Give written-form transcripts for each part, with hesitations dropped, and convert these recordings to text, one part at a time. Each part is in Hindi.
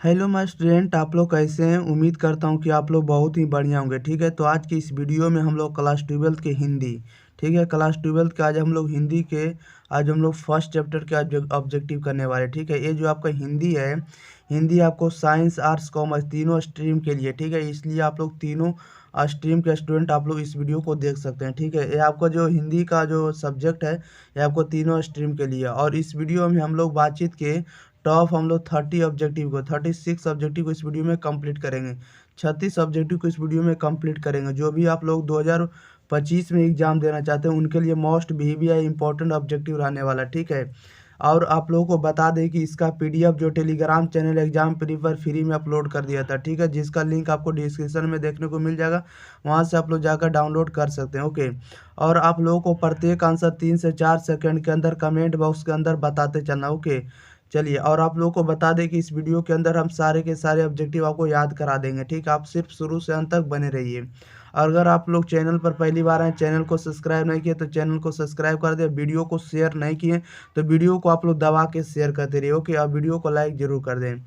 हेलो माय स्टूडेंट, आप लोग कैसे हैं। उम्मीद करता हूं कि आप लोग बहुत ही बढ़िया होंगे। ठीक है, तो आज की इस वीडियो में हम लोग क्लास 12th के हिंदी, ठीक है, क्लास 12th के आज हम लोग हिंदी के आज हम लोग फर्स्ट चैप्टर के आज ऑब्जेक्टिव करने वाले। ठीक है, ये जो आपका हिंदी है, हिंदी आपको साइंस आर्ट्स कॉमर्स तीनों स्ट्रीम के लिए, ठीक है, इसलिए आप लोग तीनों स्ट्रीम के स्टूडेंट आप लोग इस वीडियो को देख सकते हैं। ठीक है, ये आपका जो हिंदी का जो सब्जेक्ट है ये आपको तीनों स्ट्रीम के लिए, और इस वीडियो में हम लोग बातचीत के टॉप हम लोग 36 ऑब्जेक्टिव को इस वीडियो में कंप्लीट करेंगे। 36 ऑब्जेक्टिव को इस वीडियो में कंप्लीट करेंगे। जो भी आप लोग 2025 में एग्जाम देना चाहते हैं उनके लिए मोस्ट VVI इंपॉर्टेंट ऑब्जेक्टिव रहने वाला। ठीक है, और आप लोगों को बता दें कि इसका PDF जो टेलीग्राम चैनल एग्जाम प्रीपर फ्री में अपलोड कर दिया था। ठीक है, जिसका लिंक आपको डिस्क्रिप्शन में देखने को मिल जाएगा, वहां से आप लोग जाकर डाउनलोड कर सकते हैं। ओके, और आप लोगों को प्रत्येक आंसर 3 से 4 सेकंड के अंदर कमेंट बॉक्स के अंदर बताते चलना। ओके, चलिए, और आप लोगों को बता दें कि इस वीडियो के अंदर हम सारे के सारे ऑब्जेक्टिव आपको याद करा देंगे। ठीक, आप सिर्फ शुरू से अंत तक बने रहिए। और अगर आप लोग चैनल पर पहली बार आए, चैनल को सब्सक्राइब नहीं किए तो चैनल को सब्सक्राइब कर दें। वीडियो को शेयर नहीं किए तो वीडियो को आप लोग दबा के शेयर करते रहिए। ओके, और वीडियो को लाइक जरूर कर दें।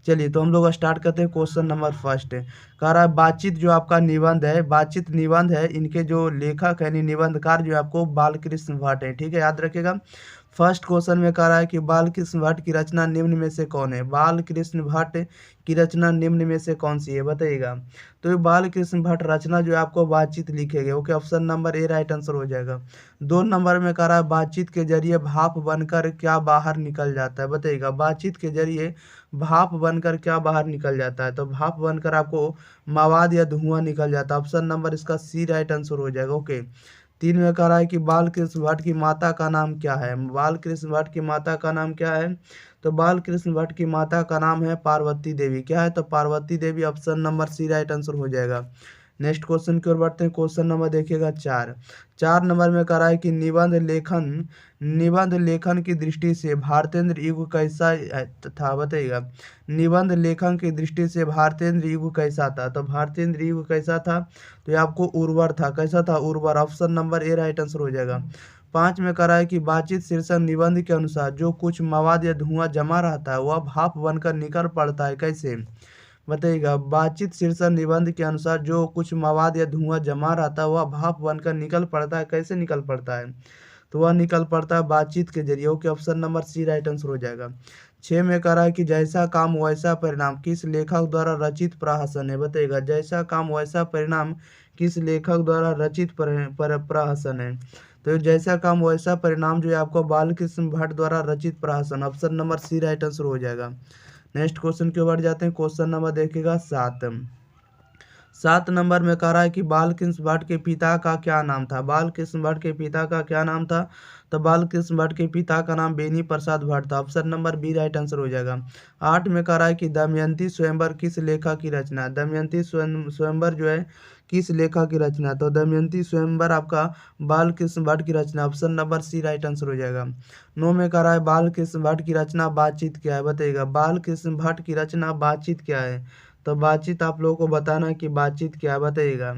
चलिए, तो हम लोग स्टार्ट करते हैं। क्वेश्चन नंबर फर्स्ट कह रहा है बातचीत जो आपका निबंध है, बातचीत निबंध है, इनके जो लेखक है निबंधकार जो है आपको बालकृष्ण भट्ट है। ठीक है, याद रखिएगा। फर्स्ट क्वेश्चन में कह रहा है कि बालकृष्ण भट्ट की रचना निम्न में से कौन है। बालकृष्ण भट्ट की रचना निम्न में से कौन सी है, बताइएगा। तो ये बालकृष्ण भट्ट रचना जो है आपको बातचीत लिखेगा। Okay, option number A right answer हो जाएगा। 2 नंबर में कह रहा है बातचीत के जरिए भाप बनकर क्या बाहर निकल जाता है, बताइएगा। बातचीत के जरिए भाप बनकर क्या बाहर निकल जाता है, तो भाप बनकर आपको मवाद या धुआं निकल जाता है। ऑप्शन नंबर इसका सी राइट आंसर हो जाएगा। ओके, 3 में कह रहा है कि बालकृष्ण भट्ट की माता का नाम क्या है। बालकृष्ण भट्ट की माता का नाम क्या है, तो बालकृष्ण भट्ट की माता का नाम है पार्वती देवी। क्या है, तो पार्वती देवी। Option number C right answer हो जाएगा। नेक्स्ट क्वेश्चन की ओर बढ़ते हैं। क्वेश्चन नंबर देखिएगा 4 नंबर में कह रहा है कि निबंध लेखन की दृष्टि से भारतेंद्र युग कैसा था, बताइएगा। निबंध लेखन की दृष्टि से भारतेंद्र युग कैसा था, तो भारतेंद्र युग कैसा था, तो ये आपको उर्वर था। कैसा था, उर्वर। Option number A right answer हो जाएगा। 5 में कह रहा है कि बातचीत शीर्षक निबंध के अनुसार जो कुछ मवाद या धुआं जमा रहता है वह भाप बनकर निकल पड़ता है, कैसे, बताइएगा। बातचीत शीर्षक निबंध के अनुसार जो कुछ मवाद या धुआं जमा रहता है वह भाप बनकर निकल पड़ता है, कैसे निकल पड़ता है, तो वह निकल पड़ता है बातचीत के जरिए। Okay, option number C right answer हो जाएगा। 6 में कह रहा है कि जैसा काम वैसा परिणाम किस लेखक द्वारा रचित प्रहसन है, बताइएगा। जैसा काम वैसा परिणाम किस लेखक द्वारा रचित प्रहसन है, तो जैसा काम वैसा परिणाम जो है आपको बालकृष्ण भट्ट द्वारा रचित प्रहसन। Option number C right answer हो जाएगा। नेक्स्ट क्वेश्चन की ओर बढ़ जाते हैं। क्वेश्चन नंबर देखिएगा 7 नंबर में कह रहा है कि बालकृष्ण भट्ट के पिता का क्या नाम था। बालकृष्ण भट्ट के पिता का क्या नाम था, तो बालकृष्ण भट्ट के पिता का नाम बेनी प्रसाद भट्ट था। Option number B right answer हो जाएगा। 8 में कह रहा है कि दमयंती स्वयंवर किस लेखक की रचना है। दमयंती स्वयंवर जो है किस लेखक की रचना है, तो दमयंती स्वयंवर आपका बालकृष्ण भट्ट की रचना। Option number C right answer हो जाएगा। 9 में कह रहा है बालकृष्ण भट्ट की रचना बातचीत क्या है, बताइएगा। बालकृष्ण भट्ट की रचना बातचीत क्या है, तो बातचीत आप लोगों को बताना है कि बातचीत क्या है, बताइएगा।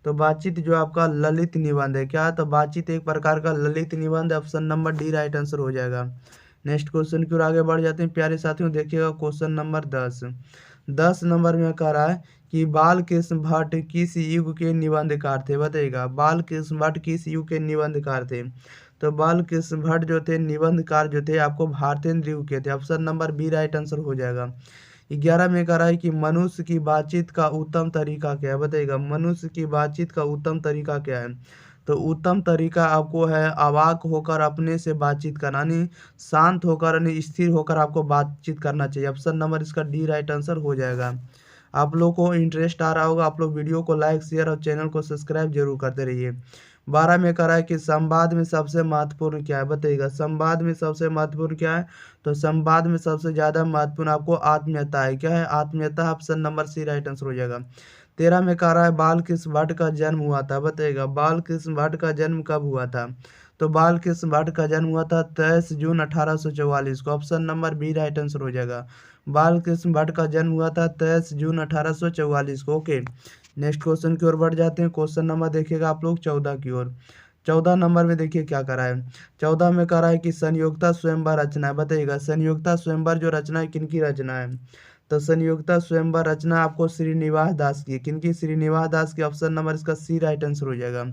तो बातचीत जो आपका ललित निबंध है। क्या, तो बातचीत एक प्रकार का ललित निबंध है। Option number D right answer हो जाएगा। नेक्स्ट क्वेश्चन की ओर आगे बढ़ जाते हैं प्यारे साथियों। देखिएगा क्वेश्चन नंबर 10 नंबर में कह रहा है कि बालकृष्ण भट्ट किस युग के निबंधकार थे, बताइएगा। बालकृष्ण भट्ट किस युग के निबंधकार थे, तो बालकृष्ण भट्ट जो थे निबंधकार जो थे आपको भारतेंद्र युग के थे। Option number B right answer हो जाएगा। 11 में कह रहा है कि मनुष्य की बातचीत का उत्तम तरीका क्या है, बताइएगा। मनुष्य की बातचीत का उत्तम तरीका क्या है, तो उत्तम तरीका आपको है अवाक होकर अपने से बातचीत करना, यानी शांत होकर यानी स्थिर होकर आपको बातचीत करना चाहिए। ऑप्शन नंबर इसका डी राइट आंसर हो जाएगा। आप लोग को इंटरेस्ट आ रहा होगा, आप लोग वीडियो को लाइक शेयर और चैनल को सब्सक्राइब जरूर करते रहिए। 12 में कह रहा है कि संवाद में सबसे महत्वपूर्ण क्या है, बताइएगा। संवाद में सबसे महत्वपूर्ण क्या है, तो संवाद में सबसे ज्यादा महत्वपूर्ण आपको आत्मीयता है। क्या है, आत्मीयता। Option number C right answer हो जाएगा। 13 में कह रहा है बालकृष्ण भट्ट का जन्म हुआ था, बताइएगा। बालकृष्ण भट्ट का जन्म कब हुआ था, तो बालकृष्ण भट्ट का जन्म हुआ था 23 जून 1844 को। Option number B right answer हो जाएगा। बालकृष्ण भट्ट का जन्म हुआ था 23 जून 1844 को। ओके, नेक्स्ट क्वेश्चन की ओर बढ़ जाते हैं। क्वेश्चन नंबर देखिएगा आप लोग 14 की ओर। 14 नंबर में देखिए क्या करा है। 14 में कह रहा है कि संयोक्ता स्वयंवर रचना है, बताइएगा। संयोक्ता स्वयंवर जो रचना है किनकी रचना है, तो संयोगिता स्वयंवर रचना आपको श्रीनिवास दास की, किनकी? श्रीनिवास दास की। ऑप्शन नंबर इसका सी राइट आंसर हो जाएगा।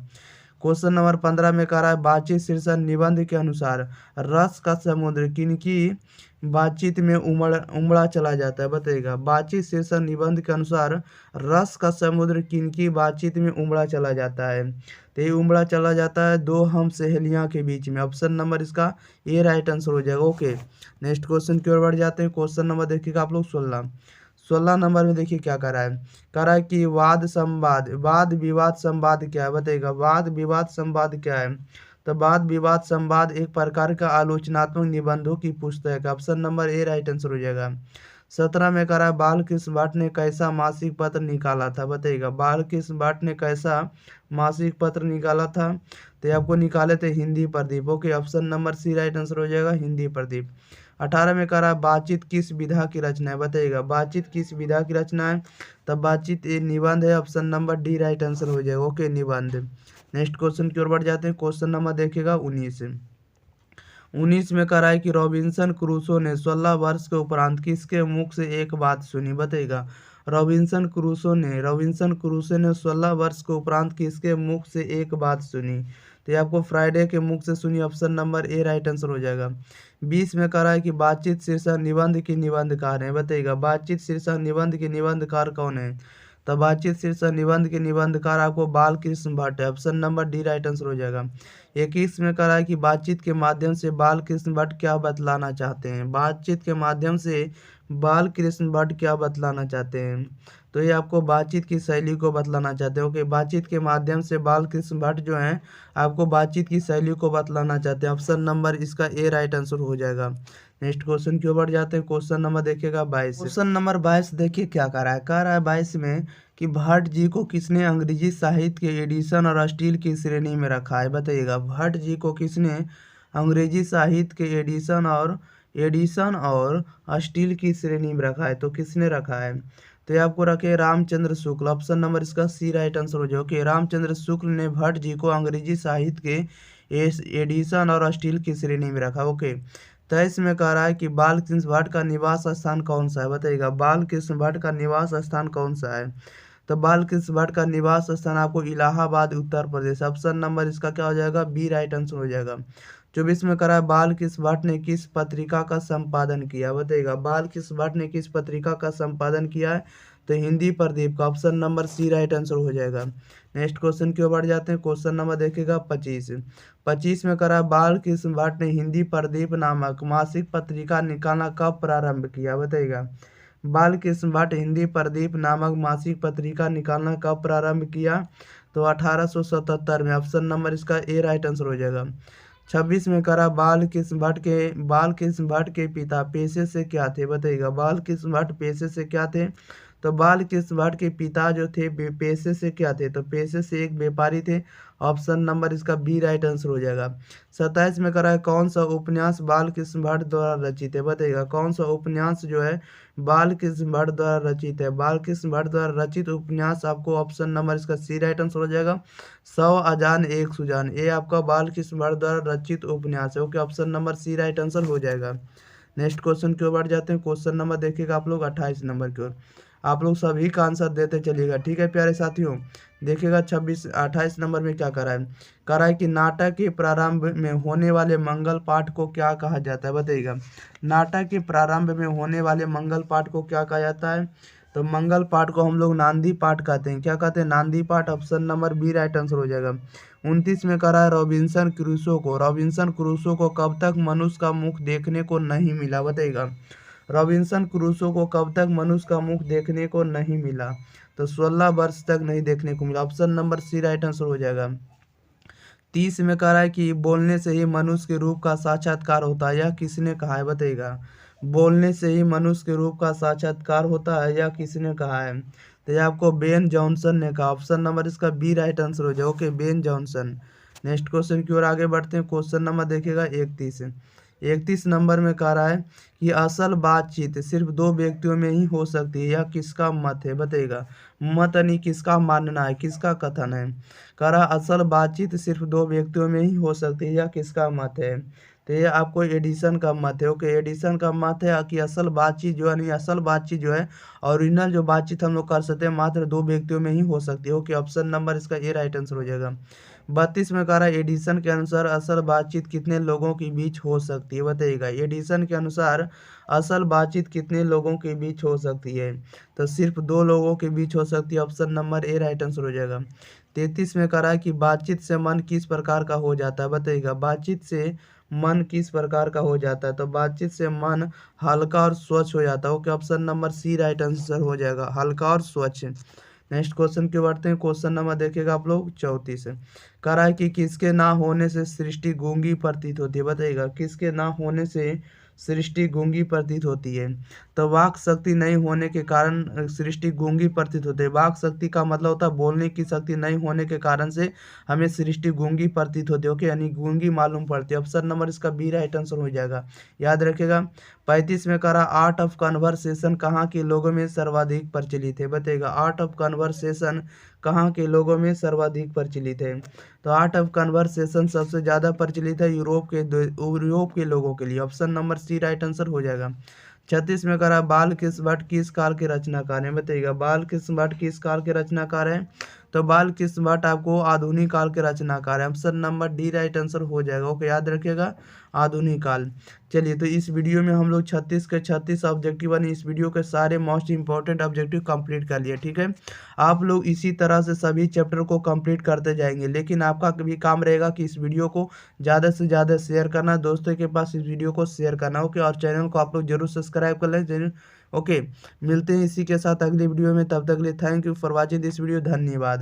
क्वेश्चन नंबर 15 में कह रहा है बातचीत शीर्षक निबंध के अनुसार रस का समुद्र किनकी बातचीत में उमड़ा चला जाता है, बताइएगा। बातचीत शीर्षक निबंध के अनुसार रस का समुद्र किनकी बातचीत में उमड़ा चला जाता है? तो ये उमड़ा चला जाता है दो हम सहेलियां के बीच में। ऑप्शन नंबर इसका ए राइट आंसर हो जाएगा। ओके, नेक्स्ट क्वेश्चन की ओर बढ़ जाते हैं। क्वेश्चन नंबर देखिएगा आप लोग 16 नंबर में देखिए क्या कर रहा है। कह रहा है कि वाद विवाद संवाद क्या है, बताइएगा। वाद विवाद संवाद क्या है? तो वाद विवाद संवाद एक प्रकार का आलोचनात्मक निबंधों की पुस्तक है। Option number A right answer हो जाएगा। 17 में कह रहा है बालकृष्ण भट्ट ने कैसा मासिक पत्र निकाला था, बताइएगा। बालकृष्ण भट्ट ने कैसा मासिक पत्र निकाला था? तो ये आपको निकाले थे Hindi Pradeep. Okay, option number C right answer हो जाएगा, हिंदी प्रदीप। 18 में कह रहा है बातचीत किस विधा की रचना है, बताइएगा। बातचीत किस विधा की रचना है? तब बातचीत ये निबंध है। Option number D right answer हो जाएगा। ओके, निबंध। नेक्स्ट क्वेश्चन की ओर बढ़ जाते हैं। क्वेश्चन नंबर देखिएगा 19 में कह रहा है कि रॉबिन्सन क्रूसो ने 16 वर्ष के उपरांत किसके मुख से एक बात सुनी, बताइएगा। रॉबिन्सन क्रूसो ने 16 वर्ष के उपरांत किसके मुख से एक बात सुनी? तो ये आपको फ्राइडे के मुख से सुनी। Option number A right answer हो जाएगा। 20 में कह रहा है कि बातचीत शीर्षक निबंध की निबंधकार है, बताइएगा। बातचीत शीर्षक निबंध के निबंधकार कौन है? तो बातचीत शीर्षक निबंध के निबंधकार आपको बालकृष्ण भट्ट है। Option number D right answer हो जाएगा। 21 में कह रहा है कि बातचीत के माध्यम से बालकृष्ण भट्ट क्या बतलाना चाहते हैं? बातचीत के माध्यम से बालकृष्ण भट्ट क्या बतलाना चाहते हैं? तो ये आपको बातचीत की शैली को बतलाना चाहते हैं। ओके, बातचीत के माध्यम से बालकृष्ण भट्ट जो हैं आपको बातचीत की शैली को बतलाना चाहते हैं। ऑप्शन नंबर इसका ए राइट आंसर हो जाएगा। नेक्स्ट क्वेश्चन की ओर बढ़ जाते हैं। क्वेश्चन नंबर देखिएगा 22। क्वेश्चन नंबर 22 देखिए क्या कह रहा है 22 में कि भट्ट जी को किसने अंग्रेजी साहित्य के एडिशन और स्टील की श्रेणी में रखा है, बताइएगा। भट्ट जी को किसने अंग्रेजी साहित्य के एडिशन और स्टील की श्रेणी में रखा है? तो किसने रखा है? तो ये आपको रखे रामचंद्र शुक्ल। ऑप्शन नंबर इसका सी राइट आंसर हो जाए। कि रामचंद्र शुक्ल ने भट्ट जी को अंग्रेजी साहित्य के एडिशन और स्टील की श्रेणी में रखा। ओके, 23 में कह रहा है कि बालकृष्ण भट्ट का निवास स्थान कौन सा है, बताइएगा। बालकृष्ण भट्ट का निवास स्थान कौन सा है? तो बालकृष्ण भट्ट का निवास स्थान आपको इलाहाबाद उत्तर प्रदेश। ऑप्शन नंबर इसका क्या हो जाएगा? बी राइट आंसर हो जाएगा। 24 में करा बालकृष्ण भट्ट ने किस पत्रिका का संपादन किया, बताइएगा। बालकृष्ण भट्ट ने किस पत्रिका का संपादन किया है? तो हिंदी प्रदीप का। Option number C right answer हो जाएगा। नेक्स्ट क्वेश्चन की ओर बढ़ जाते हैं। क्वेश्चन नंबर देखिएगा 25 में करा बालकृष्ण भट्ट ने हिंदी प्रदीप नामक मासिक पत्रिका निकालना कब प्रारंभ किया, बताइएगा। बालकृष्ण भट्ट हिंदी प्रदीप नामक मासिक पत्रिका निकालना कब प्रारंभ किया? तो 1877 में। ऑप्शन नंबर इसका ए राइट आंसर हो जाएगा। 26 में करा बालकृष्ण भट्ट के पिता पेशे से क्या थे, बताइएगा। बालकृष्ण भट्ट पेशे से क्या थे? तो बालकृष्ण भट्ट के पिता जो थे पेशे से क्या थे? तो पेशे से एक व्यापारी थे। ऑप्शन नंबर इसका बी राइट आंसर हो जाएगा। 27 में करा है कौन सा उपन्यास बालकृष्ण भट्ट द्वारा रचित है, बताइएगा। कौन सा उपन्यास जो है बालकृष्ण भट्ट द्वारा रचित है? बालकृष्ण भट्ट द्वारा रचित उपन्यास आपको ऑप्शन नंबर इसका सी राइट आंसर हो जाएगा 100 अजान एक सुजान। ये आपका बालकृष्ण भट्ट द्वारा रचित उपन्यास है। Okay, option number C right answer हो जाएगा। नेक्स्ट क्वेश्चन की ओर बढ़ जाते हैं। क्वेश्चन नंबर देखिएगा आप लोग 28 नंबर की ओर। आप लोग सभी का आंसर देते चलिएगा, ठीक है प्यारे साथियों। देखिएगा 28 नंबर में क्या करा है। करा है कि नाटक के प्रारंभ में होने वाले मंगल पाठ को क्या कहा जाता है, बताइएगा। नाटक के प्रारंभ में होने वाले मंगल पाठ को क्या कहा जाता है? तो मंगल पाठ को हम लोग नांदी पाठ कहते हैं। क्या कहते हैं? नांदी पाठ। Option number B right answer हो जाएगा। 29 में करा है रॉबिन्सन क्रूसो को कब तक मनुष्य का मुख देखने को नहीं मिला, बताइएगा। रॉबिन्सन क्रूसो को कब तक मनुष्य का मुख देखने को नहीं मिला? तो 16 वर्ष तक नहीं देखने को मिला। Option number C right answer हो जाएगा। 30 में कह रहा है कि बोलने से ही मनुष्य के रूप का साक्षात्कार होता है, यह किसने कहा है, बताइएगा। बोलने से ही मनुष्य के रूप का साक्षात्कार होता है, यह किसने कहा है? तो यह आपको बेन जॉनसन ने कहा। ऑप्शन नंबर इसका बी राइट आंसर हो जाए। Okay, Ben Jonson. Next question की ओर आगे बढ़ते हैं। क्वेश्चन नंबर देखिएगा 31 नंबर में कह रहा है कि असल बातचीत सिर्फ दो व्यक्तियों में ही हो सकती है, यह किसका मत है, बताइएगा। मत यानी किसका मानना है, किसका कथन है। कह रहा असल बातचीत सिर्फ दो व्यक्तियों में ही हो सकती है, यह किसका मत है? तो ये आपको एडिशन का मत है। ओके, एडिशन का मत है कि असल बातचीत जो है नहीं, असल बातचीत जो है ओरिजिनल जो बातचीत हम लोग कर सकते हैं मात्र दो व्यक्तियों में ही हो सकती है। ओके, ऑप्शन नंबर इसका ए राइट आंसर हो जाएगा। 32 में कह रहा है एडिशन के अनुसार असल बातचीत कितने लोगों के बीच हो सकती है, बताइएगा। एडिशन के अनुसार असल बातचीत कितने लोगों के बीच हो सकती है, तो सिर्फ दो लोगों के बीच हो सकती है। Option number A right answer हो जाएगा। 33 में कह रहा है कि बातचीत से मन किस प्रकार का हो जाता है, बताइएगा। बातचीत से मन किस प्रकार का हो जाता है, तो बातचीत से मन हल्का और स्वच्छ हो जाता है। Okay, option number C right answer हो जाएगा, हल्का और स्वच्छ। नेक्स्ट क्वेश्चन की बढ़ते हैं। क्वेश्चन नंबर देखिएगा आप लोग 34 कह रहा है कि किसके ना होने से सृष्टि गूंगी प्रतीत होती है, बताइएगा। किसके ना होने से सृष्टि गूंगी प्रतीत होती है, तो वाक शक्ति नहीं होने के कारण सृष्टि गूंगी प्रतीत होती है। वाक शक्ति का मतलब होता है बोलने की शक्ति नहीं होने के कारण से हमें सृष्टि गूंगी प्रतीत होती है। ओके, यानी गूंगी मालूम पड़ती है। ऑप्शन नंबर इसका बी राइट आंसर हो जाएगा, याद रखिएगा। 35 में कह रहा आर्ट ऑफ कन्वर्सेशन कहाँ के लोगों में सर्वाधिक प्रचलित है, बताइएगा। आर्ट ऑफ कन्वर्सेशन कहाँ के लोगों में सर्वाधिक प्रचलित है, तो आर्ट ऑफ कन्वर्सेशन सबसे ज़्यादा प्रचलित है यूरोप के लोगों के लिए। Option number C right answer हो जाएगा। 36 में कह रहा है बाल कृष्ण भट्ट किस काल के रचनाकार हैं, बताइएगा। बाल कृष्ण भट्ट किस काल के रचनाकार हैं, तो बाल कृष्ण भट्ट आपको आधुनिक काल के रचनाकार है। Option number D right answer हो जाएगा। ओके, याद रखिएगा, आधुनिक काल। चलिए, तो इस वीडियो में हम लोग 36 के 36 ऑब्जेक्टिव बने, इस वीडियो के सारे मोस्ट इंपॉर्टेंट ऑब्जेक्टिव कंप्लीट कर लिए, ठीक है। आप लोग इसी तरह से सभी चैप्टर को कंप्लीट करते जाएंगे, लेकिन आपका भी काम रहेगा कि इस वीडियो को ज़्यादा से ज़्यादा शेयर करना, दोस्तों के पास इस वीडियो को शेयर करना। ओके, और चैनल को आप लोग जरूर सब्सक्राइब कर लें जरूर। ओके, मिलते हैं इसी के साथ अगली वीडियो में, तब तक के लिए thank you for watching this video, धन्यवाद।